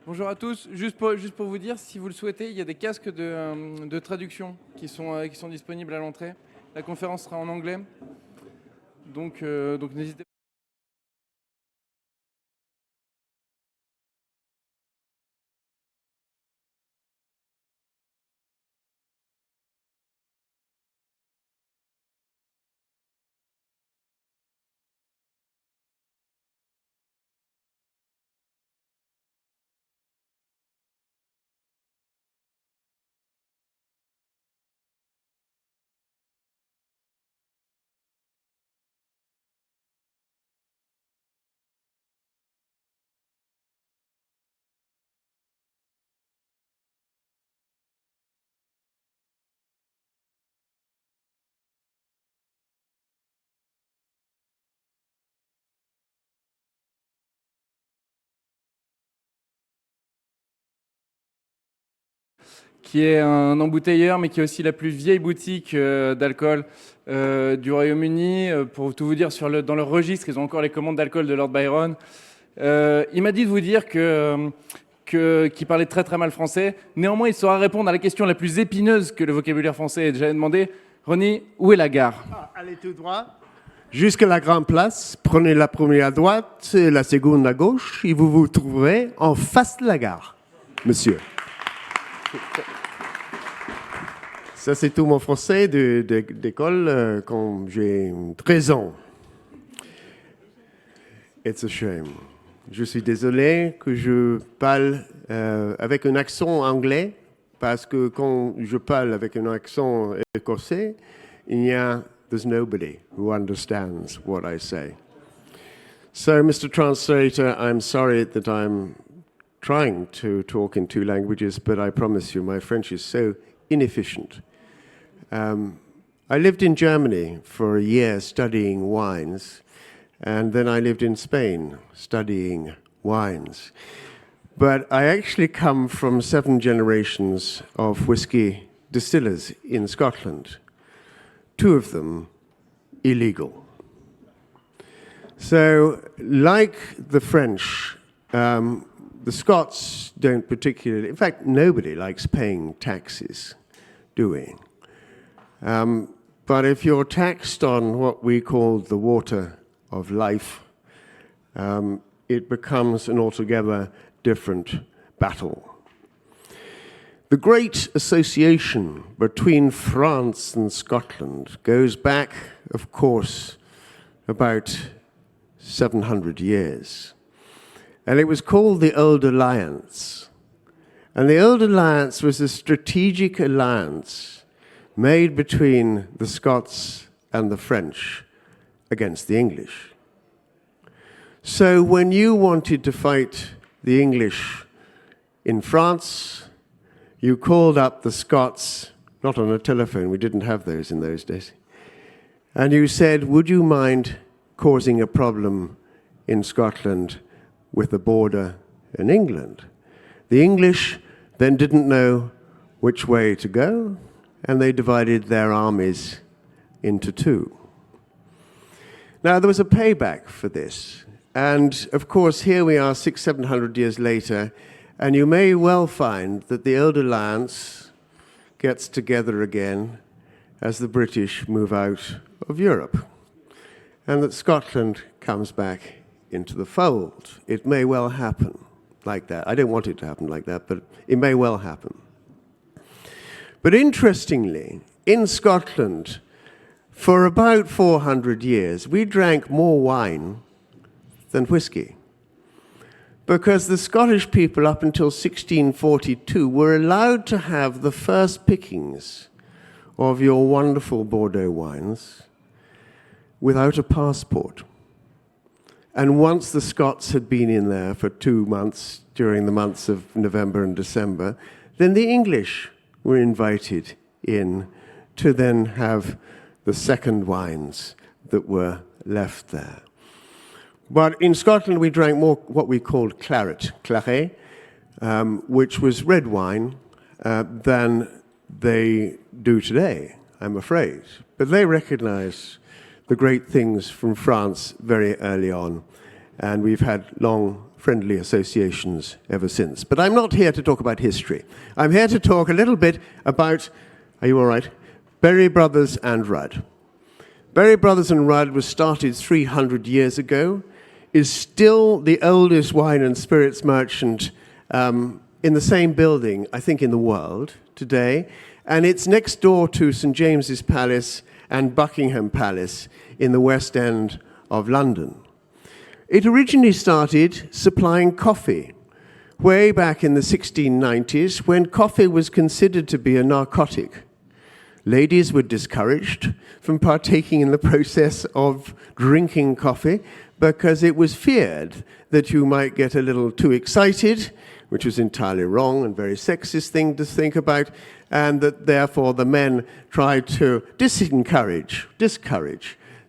Bonjour à tous. Juste pour vous dire, si vous le souhaitez, il y a des casques de traduction qui sont disponibles à l'entrée. La conférence sera en anglais, donc n'hésitez pas. Qui est un embouteilleur, mais qui est aussi la plus vieille boutique d'alcool du Royaume-Uni. Pour tout vous dire, dans leur registre, ils ont encore les commandes d'alcool de Lord Byron. Il m'a dit de vous dire qu'il parlait très très mal français. Néanmoins, il saura répondre à la question la plus épineuse que le vocabulaire français ait déjà demandé. Ronnie, où est la gare? Allez tout droit jusqu'à la grande place. Prenez la première à droite, la seconde à gauche, et vous vous trouverez en face de la gare, monsieur. Ça, c'est tout mon français d'école quand j'ai 13 ans. It's a shame. Je suis désolé que je parle avec un accent anglais, parce que quand je parle avec un accent écossais, there's nobody who understands what I say. So, Mr. Translator, I'm sorry that I'm trying to talk in two languages, but I promise you my French is so inefficient. I lived in Germany for a year studying wines, and then I lived in Spain studying wines. But I actually come from 7 generations of whiskey distillers in Scotland, 2 of them illegal. So, like the French, the Scots don't particularly, in fact, nobody likes paying taxes, do we? But if you're taxed on what we call the water of life, it becomes an altogether different battle. The great association between France and Scotland goes back, of course, about 700 years. And it was called the Old Alliance. And the Old Alliance was a strategic alliance made between the Scots and the French against the English. So when you wanted to fight the English in France, you called up the Scots, not on a telephone, we didn't have those in those days, and you said, would you mind causing a problem in Scotland with the border in England? The English then didn't know which way to go, and they divided their armies into 2. Now, there was a payback for this, and of course, here we are 600-700 years later, and you may well find that the Old Alliance gets together again as the British move out of Europe, and that Scotland comes back into the fold. It may well happen like that. I don't want it to happen like that, but it may well happen. But interestingly, in Scotland, for about 400 years, we drank more wine than whiskey, because the Scottish people up until 1642 were allowed to have the first pickings of your wonderful Bordeaux wines without a passport. And once the Scots had been in there for 2 months, during the months of November and December, then the English were invited in to then have the second wines that were left there. But in Scotland, we drank more what we called claret, which was red wine, than they do today, I'm afraid. But they recognize the great things from France very early on, and we've had long friendly associations ever since. But I'm not here to talk about history. I'm here to talk a little bit about, are you all right? Berry Brothers and Rudd. Berry Brothers and Rudd was started 300 years ago, is still the oldest wine and spirits merchant in the same building, I think, in the world today. And it's next door to St. James's Palace and Buckingham Palace in the West End of London. It originally started supplying coffee way back in the 1690s when coffee was considered to be a narcotic. Ladies were discouraged from partaking in the process of drinking coffee because it was feared that you might get a little too excited, which was entirely wrong and very sexist thing to think about, and that therefore the men tried to discourage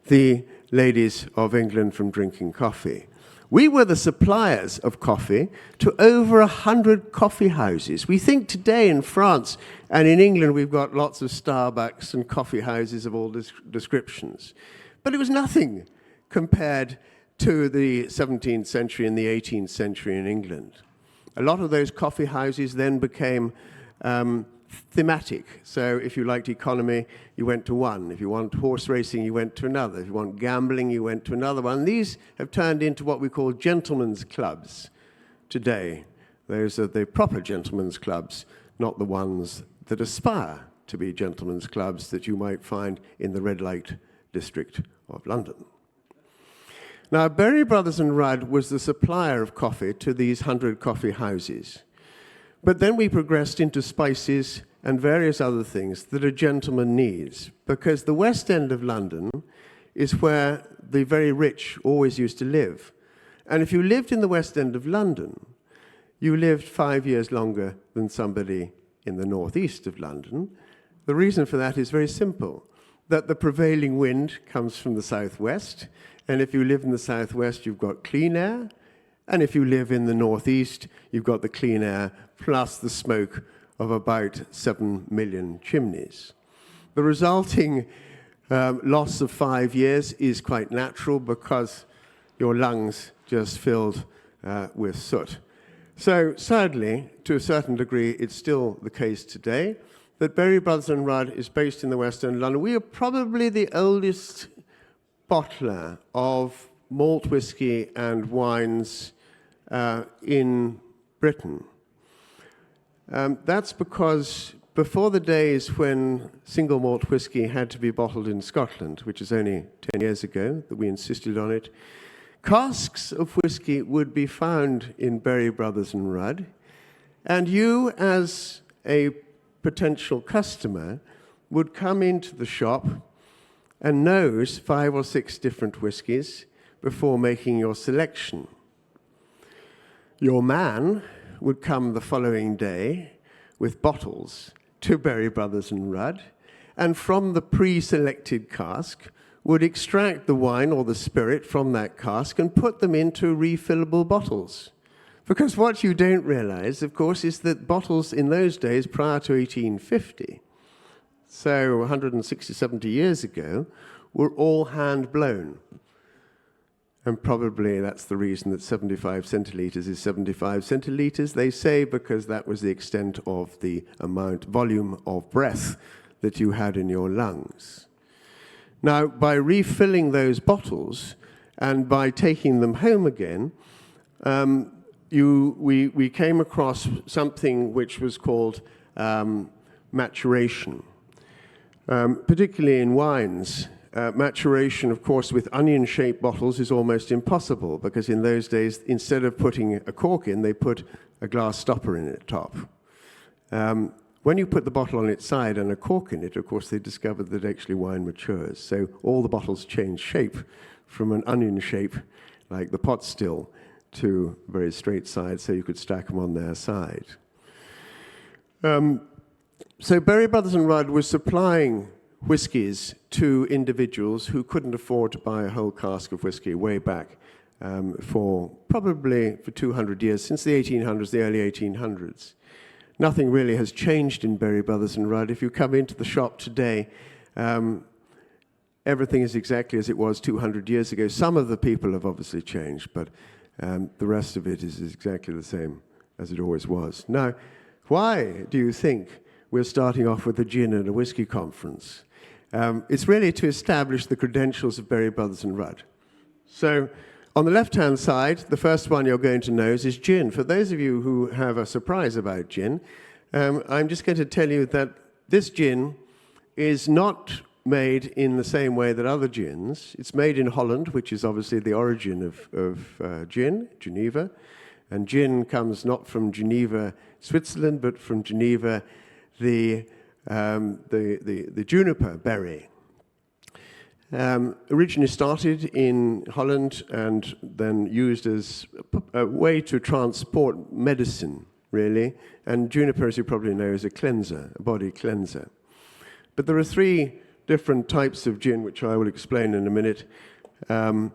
the ladies of England from drinking coffee. We were the suppliers of coffee to over 100 coffee houses. We think today in France and in England we've got lots of Starbucks and coffee houses of all descriptions. But it was nothing compared to the 17th century and the 18th century in England. A lot of those coffee houses then became thematic. So if you liked economy, you went to one. If you want horse racing, you went to another. If you want gambling, you went to another one. These have turned into what we call gentlemen's clubs today. Those are the proper gentlemen's clubs, not the ones that aspire to be gentlemen's clubs that you might find in the red light district of London. Now, Berry Brothers and Rudd was the supplier of coffee to these 100 coffee houses. But then we progressed into spices and various other things that a gentleman needs, because the West End of London is where the very rich always used to live. And if you lived in the West End of London, you lived 5 years longer than somebody in the northeast of London. The reason for that is very simple, that the prevailing wind comes from the southwest, and if you live in the southwest, you've got clean air, and if you live in the northeast, you've got the clean air plus the smoke of about 7 million chimneys. The resulting loss of 5 years is quite natural because your lungs just filled with soot. So sadly, to a certain degree, it's still the case today that Berry Brothers and Rudd is based in the West End of London. We are probably the oldest bottler of malt whiskey and wines in Britain. That's because before the days when single malt whiskey had to be bottled in Scotland, which is only 10 years ago that we insisted on it, casks of whiskey would be found in Berry Brothers and Rudd, and you as a potential customer would come into the shop and nose 5 or 6 different whiskies before making your selection. Your man would come the following day with bottles to Berry Brothers and Rudd, and from the pre-selected cask would extract the wine or the spirit from that cask and put them into refillable bottles. Because what you don't realize, of course, is that bottles in those days prior to 1850, so 160, 70 years ago, were all hand-blown. And probably that's the reason that 75 centilitres is 75 centilitres, they say, because that was the extent of the volume of breath that you had in your lungs. Now, by refilling those bottles and by taking them home again, we came across something which was called maturation, particularly in wines. Maturation, of course, with onion-shaped bottles is almost impossible because in those days, instead of putting a cork in, they put a glass stopper in at top. When you put the bottle on its side and a cork in it, of course, they discovered that actually wine matures. So all the bottles change shape from an onion shape, like the pot still, to a very straight side so you could stack them on their side. So Berry Brothers and Rudd was supplying whiskies to individuals who couldn't afford to buy a whole cask of whiskey way back probably for 200 years, since the 1800s, the early 1800s. Nothing really has changed in Berry Brothers and Rudd. If you come into the shop today, everything is exactly as it was 200 years ago. Some of the people have obviously changed, but The rest of it is exactly the same as it always was. Now, why do you think we're starting off with a gin and a whiskey conference? It's really to establish the credentials of Berry Brothers and Rudd. So on the left-hand side, the first one you're going to know is gin. For those of you who have a surprise about gin, I'm just going to tell you that this gin is not made in the same way that other gins. It's made in Holland, which is obviously the origin of gin, Geneva. And gin comes not from Geneva, Switzerland, but from Geneva, the juniper berry. Originally started in Holland and then used as a way to transport medicine, really. And juniper, as you probably know, is a cleanser, a body cleanser. But there are three different types of gin, which I will explain in a minute. And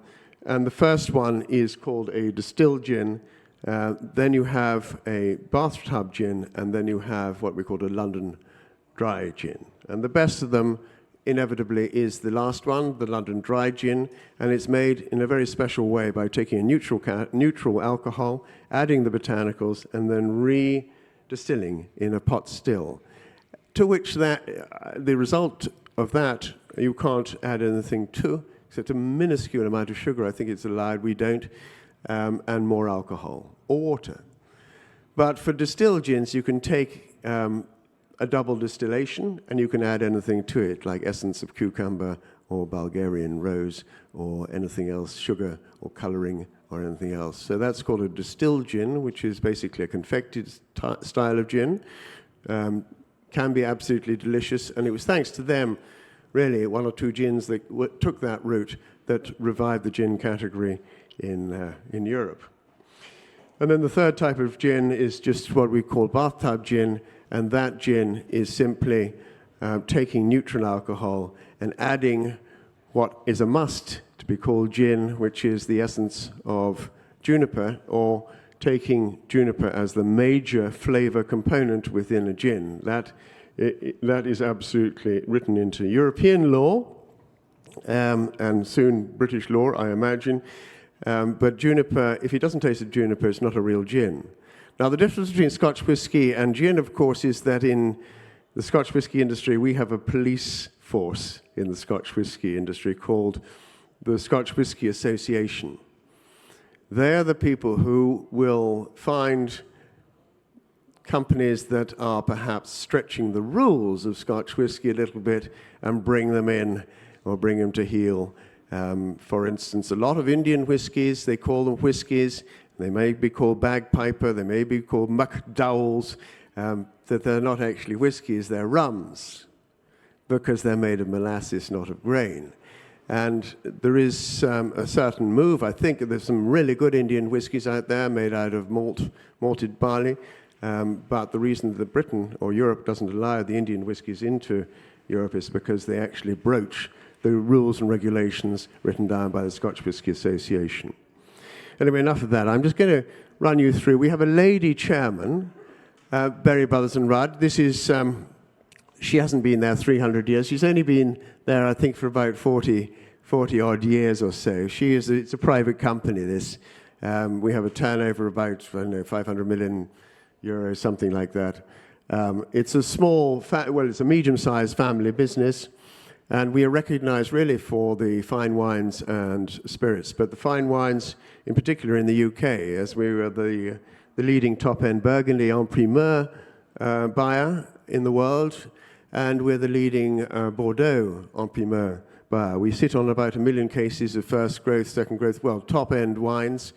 the first one is called a distilled gin. Then you have a bathtub gin, and then you have what we call a London dry gin. And the best of them, inevitably, is the last one, the London dry gin, and it's made in a very special way by taking a neutral alcohol, adding the botanicals, and then re-distilling in a pot still. To which the result of that, you can't add anything to, except a minuscule amount of sugar. I think it's allowed, we don't, and more alcohol, or water. But for distilled gins, you can take a double distillation, and you can add anything to it, like essence of cucumber, or Bulgarian rose, or anything else, sugar, or coloring, or anything else. So that's called a distilled gin, which is basically a confected style of gin. Can be absolutely delicious, and it was thanks to them, really, one or two gins that took that route that revived the gin category in Europe. And then the third type of gin is just what we call bathtub gin, and that gin is simply taking neutral alcohol and adding what is a must to be called gin, which is the essence of juniper, or taking juniper as the major flavor component within a gin. That is absolutely written into European law, and soon British law, I imagine. But juniper, if it doesn't taste of juniper, it's not a real gin. Now, the difference between Scotch whisky and gin, of course, is that in the Scotch whisky industry, we have a police force in the Scotch whisky industry called the Scotch Whisky Association. They're the people who will find companies that are perhaps stretching the rules of Scotch whisky a little bit and bring them in, or bring them to heel. For instance, a lot of Indian whiskies, they call them whiskies. They may be called bagpiper, they may be called McDowells, that they're not actually whiskies, they're rums, because they're made of molasses, not of grain. And there is a certain move. I think there's some really good Indian whiskies out there made out of malted barley. But the reason that Britain or Europe doesn't allow the Indian whiskies into Europe is because they actually broach the rules and regulations written down by the Scotch Whisky Association. Anyway, enough of that. I'm just going to run you through. We have a lady chairman, Berry Brothers and Rudd. This is, she hasn't been there 300 years. She's only been there, I think, for about 40 odd years or so. It's a private company, this. We have a turnover about, I don't know, 500 million euros, something like that. It's a it's a medium-sized family business, and we are recognized really for the fine wines and spirits, but the fine wines in particular in the UK, as we were the leading top-end Burgundy en primeur buyer in the world, and we're the leading Bordeaux en primeur buyer. We sit on about 1 million cases of first growth, second growth, top-end wines,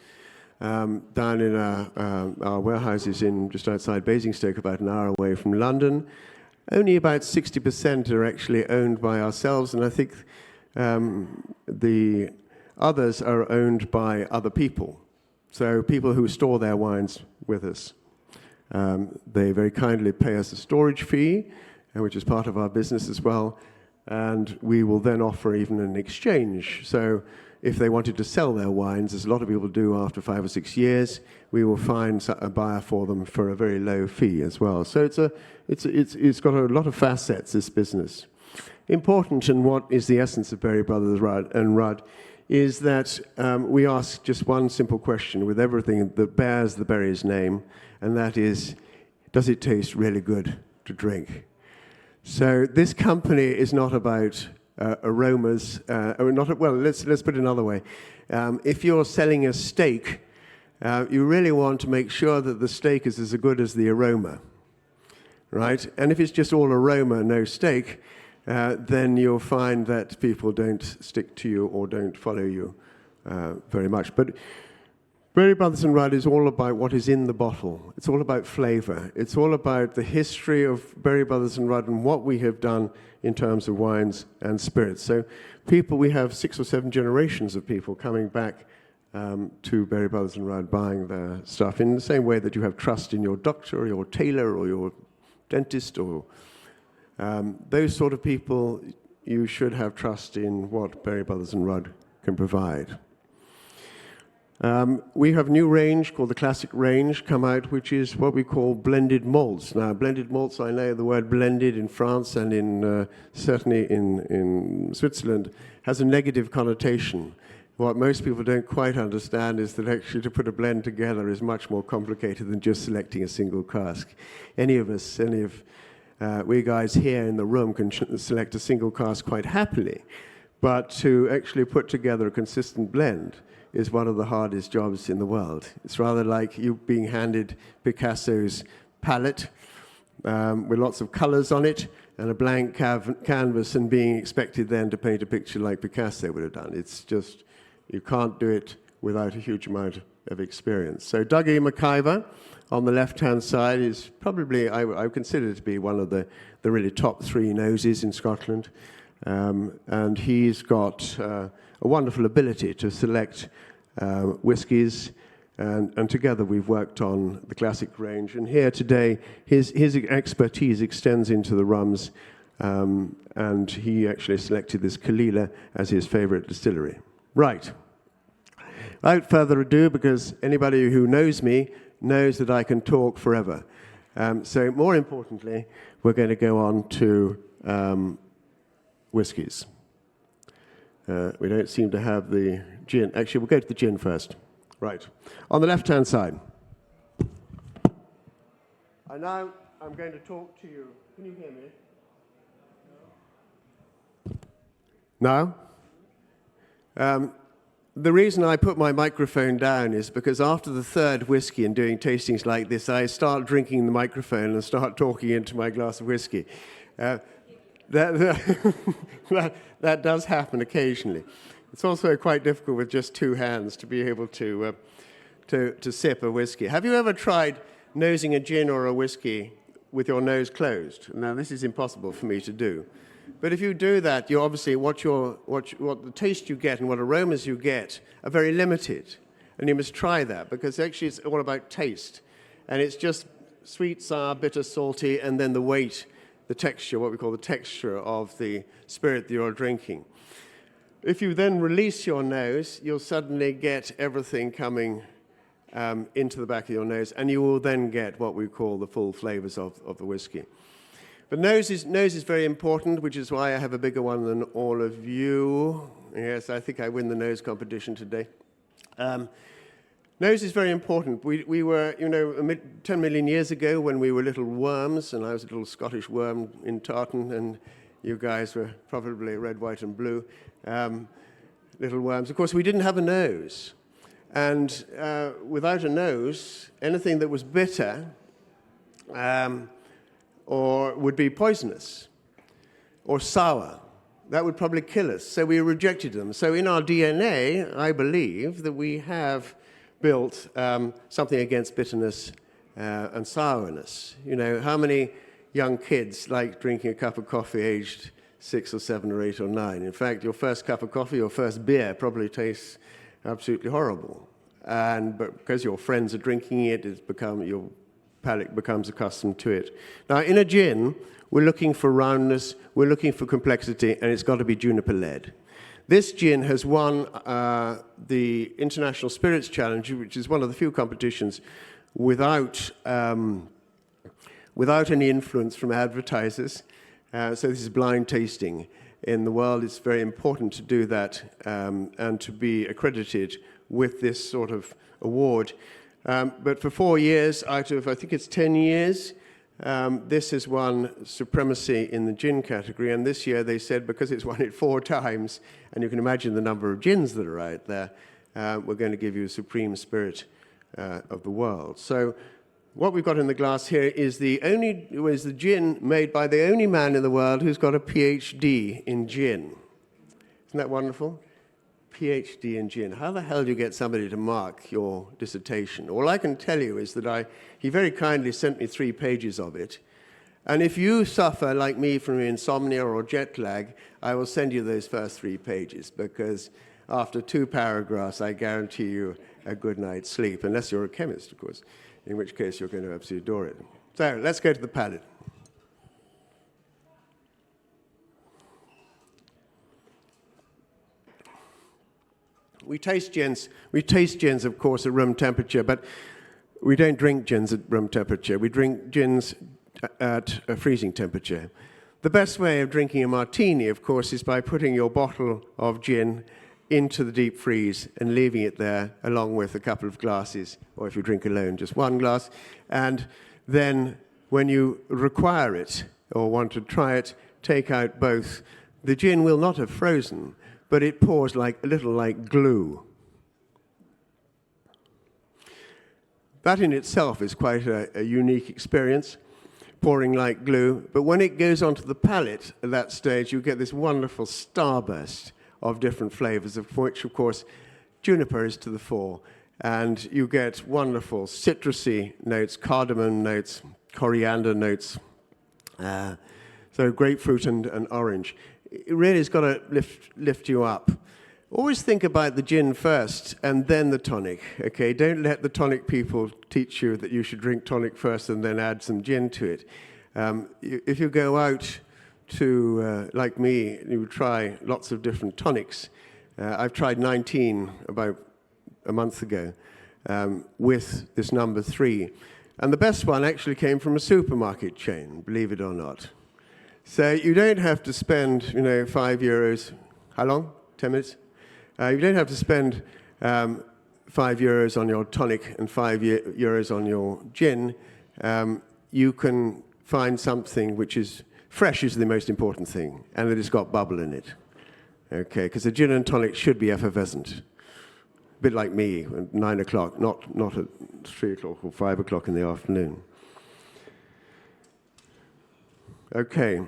down in our warehouses in just outside Basingstoke, about an hour away from London. Only about 60% are actually owned by ourselves, and I think the others are owned by other people. So people who store their wines with us. They very kindly pay us a storage fee, which is part of our business as well, and we will then offer even an exchange. So if they wanted to sell their wines, as a lot of people do after 5 or 6 years, we will find a buyer for them for a very low fee as well. So it's got a lot of facets, this business. Important, and what is the essence of Berry Brothers and Rudd is that we ask just one simple question with everything that bears the berry's name, and that is, does it taste really good to drink? So this company is not about aromas, let's put it another way. If you're selling a steak, you really want to make sure that the steak is as good as the aroma, right? And if it's just all aroma, no steak, then you'll find that people don't stick to you or don't follow you very much. But Berry Brothers and Rudd is all about what is in the bottle. It's all about flavor. It's all about the history of Berry Brothers and Rudd and what we have done in terms of wines and spirits. So we have 6 or 7 generations of people coming back to Berry Brothers and Rudd, buying their stuff in the same way that you have trust in your doctor or your tailor or your dentist or those sort of people. You should have trust in what Berry Brothers and Rudd can provide. We have a new range called the Classic Range come out, which is what we call blended malts. Now, blended malts, I know the word blended in France and certainly in Switzerland has a negative connotation. What most people don't quite understand is that actually to put a blend together is much more complicated than just selecting a single cask. We guys here in the room can select a single cask quite happily, but to actually put together a consistent blend is one of the hardest jobs in the world. It's rather like you being handed Picasso's palette with lots of colors on it and a blank canvas and being expected then to paint a picture like Picasso would have done. It's just, you can't do it without a huge amount of experience. So Dougie McIver on the left-hand side is probably, I consider to be one of the really top 3 noses in Scotland. And he's got a wonderful ability to select whiskies, and together we've worked on the Classic Range. And here today, his expertise extends into the rums, and he actually selected this Kalila as his favorite distillery. Right. Without further ado, because anybody who knows me knows that I can talk forever. So more importantly, we're going to go on to whiskies. We don't seem to have the gin. Actually, we'll go to the gin first. Right. On the left-hand side. And now I'm going to talk to you. Can you hear me? Now? The reason I put my microphone down is because after the 3rd whiskey and doing tastings like this, I start drinking the microphone and start talking into my glass of whiskey. That does happen occasionally. It's also quite difficult with just 2 hands to be able to sip a whiskey. Have you ever tried nosing a gin or a whiskey with your nose closed? Now, this is impossible for me to do. But if you do that, you obviously what the taste you get and what aromas you get are very limited, and you must try that because actually it's all about taste, and it's just sweet, sour, bitter, salty, and then the weight, the texture, what we call the texture of the spirit that you're drinking. If you then release your nose, you'll suddenly get everything coming into the back of your nose, and you will then get what we call the full flavors of the whiskey. But nose is very important, which is why I have a bigger one than all of you. Yes, I think I win the nose competition today. Nose is very important. We were, 10 million years ago when we were little worms, and I was a little Scottish worm in tartan, and you guys were probably red, white, and blue little worms. Of course, we didn't have a nose. And without a nose, anything that was bitter or would be poisonous or sour, that would probably kill us. So we rejected them. So in our DNA, I believe that we have built something against bitterness and sourness. How many young kids like drinking a cup of coffee aged 6 or 7 or 8 or 9? In fact, your first cup of coffee, your first beer probably tastes absolutely horrible. But because your friends are drinking it, your palate becomes accustomed to it. Now, in a gin, we're looking for roundness, we're looking for complexity, and it's got to be juniper-led. This gin has won the International Spirits Challenge, which is one of the few competitions without any influence from advertisers. So this is blind tasting. in the world. It's very important to do that and to be accredited with this sort of award. But for 4 years out of, I think it's 10 years, this has won supremacy in the gin category. And this year they said, because it's won it 4 times, and you can imagine the number of gins that are out there, we're going to give you a supreme spirit of the world. So what we've got in the glass here is the gin made by the only man in the world who's got a PhD in gin. Isn't that wonderful? PhD in gin. How the hell do you get somebody to mark your dissertation? All I can tell you is that he very kindly sent me 3 pages of it. And if you suffer, like me, from insomnia or jet lag, I will send you those first 3 pages, because after 2 paragraphs, I guarantee you a good night's sleep, unless you're a chemist, of course, in which case you're going to absolutely adore it. So let's go to the palate. We taste gins, of course, at room temperature, but we don't drink gins at room temperature. We drink gins at a freezing temperature. The best way of drinking a martini, of course, is by putting your bottle of gin into the deep freeze and leaving it there along with a couple of glasses, or if you drink alone, just 1 glass. And then when you require it or want to try it, take out both. The gin will not have frozen, but it pours a little like glue. That in itself is quite a unique experience, pouring like glue. But when it goes onto the palate at that stage, you get this wonderful starburst of different flavors, of which, of course, juniper is to the fore. And you get wonderful citrusy notes, cardamom notes, coriander notes, so grapefruit and orange. It really has got to lift you up. Always think about the gin first and then the tonic, okay? Don't let the tonic people teach you that you should drink tonic first and then add some gin to it. If you go out to, like me, you try lots of different tonics. I've tried 19 about a month ago with this number 3. And the best one actually came from a supermarket chain, believe it or not. So you don't have to spend, €5. How long? 10 minutes? You don't have to spend €5 on your tonic and €5 on your gin. You can find something which is fresh is the most important thing, and that it's got bubble in it. Okay, because a gin and tonic should be effervescent. A bit like me at 9 o'clock, not at 3 o'clock or 5 o'clock in the afternoon. Okay,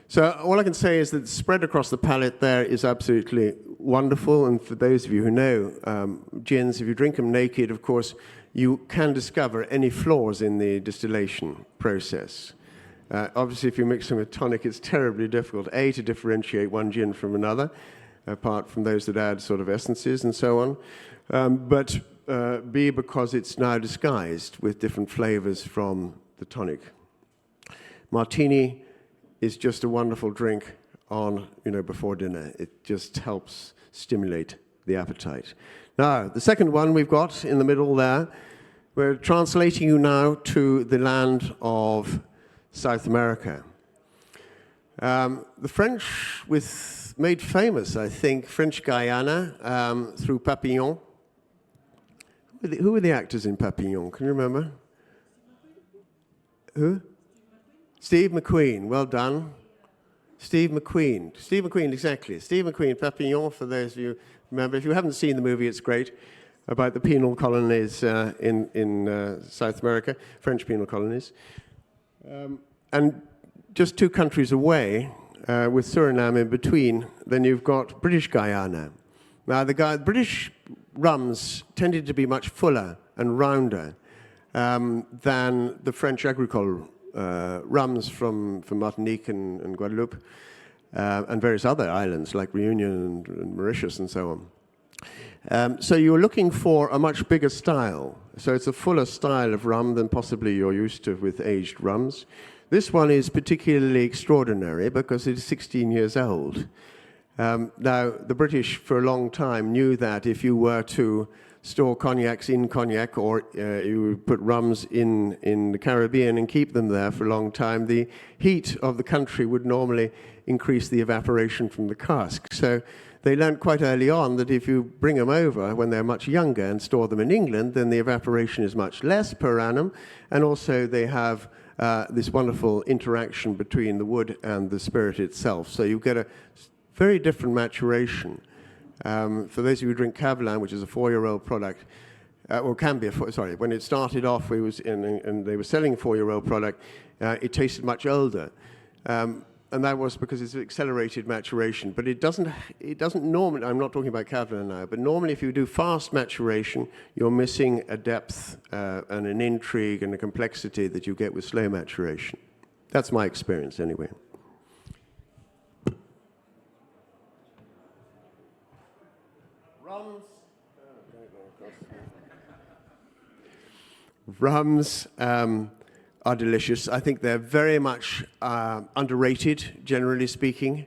so all I can say is that the spread across the palate there is absolutely wonderful, and for those of you who know gins, if you drink them naked, of course, you can discover any flaws in the distillation process. Obviously, if you mix them with tonic, it's terribly difficult, A, to differentiate one gin from another, apart from those that add sort of essences and so on, but B, because it's now disguised with different flavors from the tonic. Martini is just a wonderful drink on, before dinner. It just helps stimulate the appetite. Now, the second one we've got in the middle there, we're translating you now to the land of South America. The French made famous, I think, French Guiana through Papillon. Who were the actors in Papillon? Can you remember? Who? Steve McQueen. Well done. Steve McQueen. Steve McQueen, exactly. Steve McQueen, Papillon, for those of you who remember. If you haven't seen the movie, it's great, about the penal colonies in South America, French penal colonies. And just 2 countries away, with Suriname in between, then you've got British Guyana. Now, the British rums tended to be much fuller and rounder than the French agricole rums from Martinique and Guadeloupe and various other islands like Reunion and Mauritius and so on. So you're looking for a much bigger style. So it's a fuller style of rum than possibly you're used to with aged rums. This one is particularly extraordinary because it's 16 years old. Now, the British for a long time knew that if you were to store cognacs in cognac, or you would put rums in the Caribbean and keep them there for a long time, the heat of the country would normally increase the evaporation from the cask. So they learned quite early on that if you bring them over when they're much younger and store them in England, then the evaporation is much less per annum, and also they have this wonderful interaction between the wood and the spirit itself. So you get a very different maturation. For those of you who drink Cavalan, which is a 4-year-old product, or can be when it started off, and they were selling a 4-year-old product, it tasted much older. And that was because it's accelerated maturation. But it doesn't normally, I'm not talking about Cavalan now, but normally if you do fast maturation, you're missing a depth and an intrigue and a complexity that you get with slow maturation. That's my experience anyway. Rums are delicious. I think they're very much underrated, generally speaking.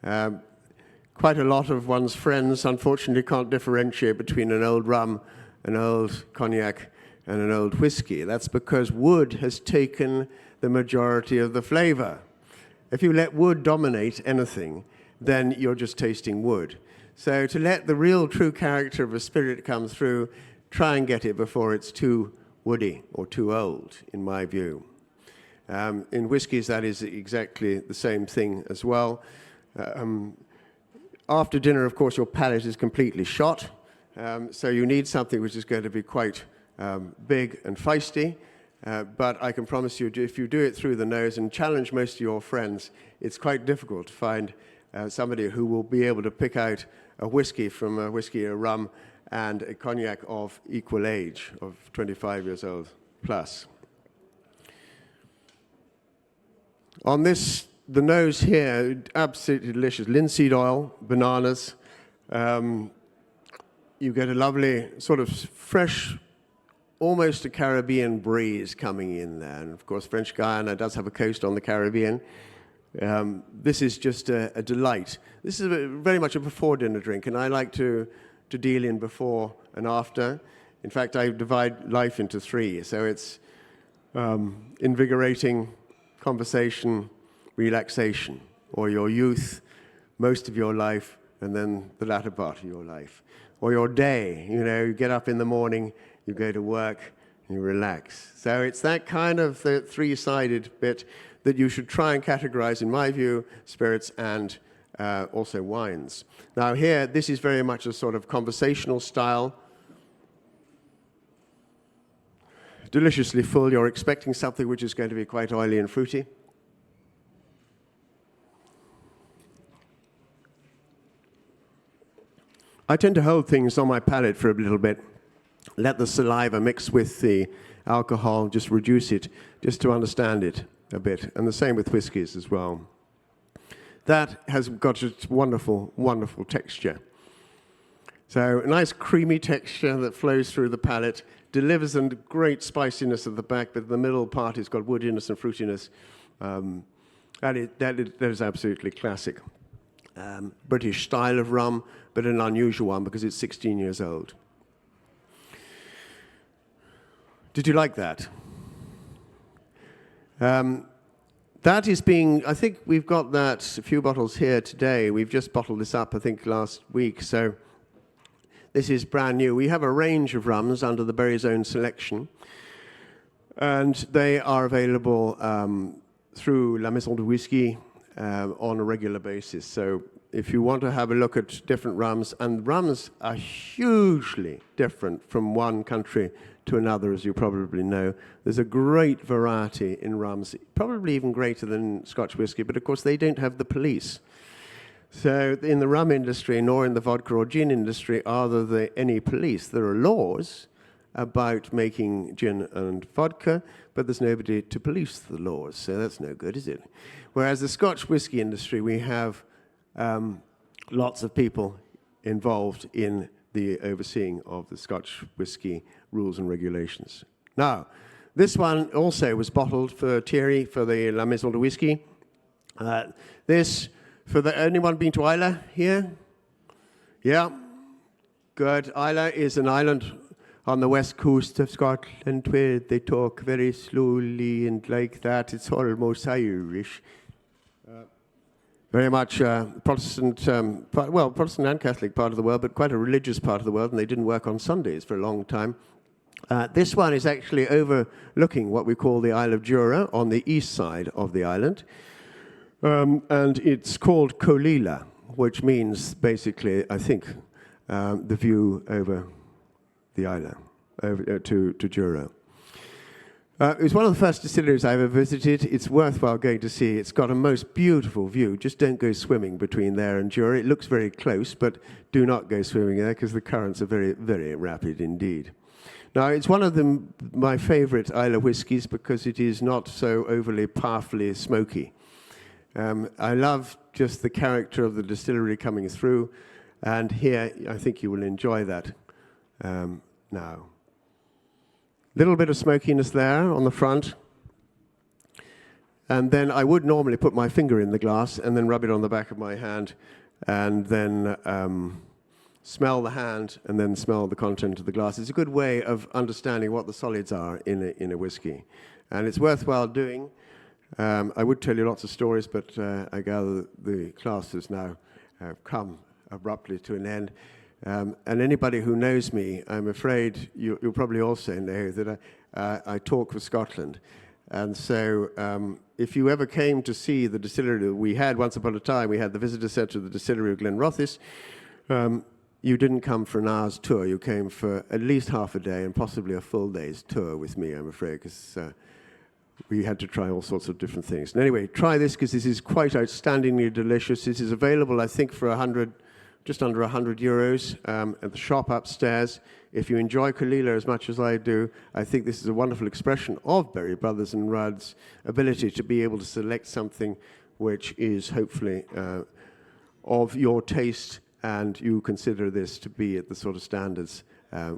Quite a lot of one's friends, unfortunately, can't differentiate between an old rum, an old cognac, and an old whiskey. That's because wood has taken the majority of the flavor. If you let wood dominate anything, then you're just tasting wood. So to let the real true character of a spirit come through, try and get it before it's too woody or too old, in my view. In whiskies, that is exactly the same thing as well. After dinner, of course, your palate is completely shot, so you need something which is going to be quite big and feisty. But I can promise you, if you do it through the nose and challenge most of your friends, it's quite difficult to find somebody who will be able to pick out a whiskey from a whiskey, a rum, and a cognac of equal age, of 25 years old plus. On this, the nose here, absolutely delicious. Linseed oil, bananas. You get a lovely sort of fresh, almost a Caribbean breeze coming in there. And of course, French Guiana does have a coast on the Caribbean. This is just a delight. This is very much a before-dinner drink, and I like to deal in before and after. In fact, I divide life into 3. So it's invigorating, conversation, relaxation, or your youth, most of your life, and then the latter part of your life. Or your day, you get up in the morning, you go to work, you relax. So it's that kind of the 3-sided bit that you should try and categorize, in my view, spirits and also wines. Now here, this is very much a sort of conversational style. Deliciously full. You're expecting something which is going to be quite oily and fruity. I tend to hold things on my palate for a little bit, let the saliva mix with the alcohol, just reduce it, just to understand it a bit. And the same with whiskies as well. That has got a wonderful, wonderful texture. So a nice creamy texture that flows through the palate, delivers a great spiciness at the back, but the middle part has got woodiness and fruitiness. That is absolutely classic. British style of rum, but an unusual one because it's 16 years old. Did you like that? That is being, I think we've got that, a few bottles here today. We've just bottled this up, I think, last week. So this is brand new. We have a range of rums under the Berry's Own selection. And they are available through La Maison de Whisky on a regular basis. So if you want to have a look at different rums, and rums are hugely different from one country to another, as you probably know. There's a great variety in rums, probably even greater than Scotch whisky, but of course they don't have the police. So in the rum industry, nor in the vodka or gin industry are there any police. There are laws about making gin and vodka, but there's nobody to police the laws, so that's no good, is it? Whereas the Scotch whisky industry, we have lots of people involved in the overseeing of the Scotch whisky rules and regulations. Now, this one also was bottled for Thierry for the La Maison de Whisky. This, for anyone been to Islay here? Yeah? Good. Islay is an island on the west coast of Scotland where they talk very slowly and like that. It's almost Irish. Very much Protestant, Protestant and Catholic part of the world, but quite a religious part of the world, and they didn't work on Sundays for a long time. This one is actually overlooking what we call the Isle of Jura on the east side of the island. And it's called Colila, which means basically, I think, the view over the island, over to Jura. It was one of the first distilleries I ever visited. It's worthwhile going to see. It's got a most beautiful view. Just don't go swimming between there and Jura. It looks very close, but do not go swimming there because the currents are very, very rapid indeed. Now, it's one of my favorite Islay whiskies because it is not so overly powerfully smoky. I love just the character of the distillery coming through, and here I think you will enjoy that now. Little bit of smokiness there on the front. And then I would normally put my finger in the glass and then rub it on the back of my hand and then smell the hand and then smell the content of the glass. It's a good way of understanding what the solids are in a whiskey. And it's worthwhile doing. I would tell you lots of stories, but I gather the class has now come abruptly to an end. And anybody who knows me, I'm afraid you'll probably also know that I talk for Scotland. And so if you ever came to see the distillery that we had, once upon a time, we had the visitor centre of the distillery of Glenrothes, you didn't come for an hour's tour. You came for at least half a day and possibly a full day's tour with me, I'm afraid, because we had to try all sorts of different things. And anyway, try this because this is quite outstandingly delicious. It is available, I think, for just under 100 euros at the shop upstairs. If you enjoy Colila as much as I do, I think this is a wonderful expression of Berry Brothers and Rudd's ability to be able to select something which is hopefully of your taste, and you consider this to be at the sort of standards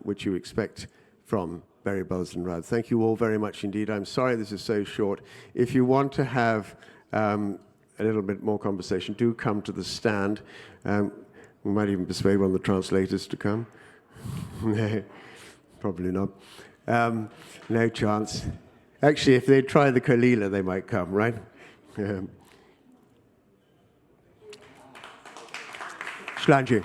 which you expect from Berry Brothers and Rudd. Thank you all very much indeed. I'm sorry this is so short. If you want to have a little bit more conversation, do come to the stand. We might even persuade one of the translators to come. No, probably not. No chance. Actually, if they try the Colila, they might come, right? Slàinte.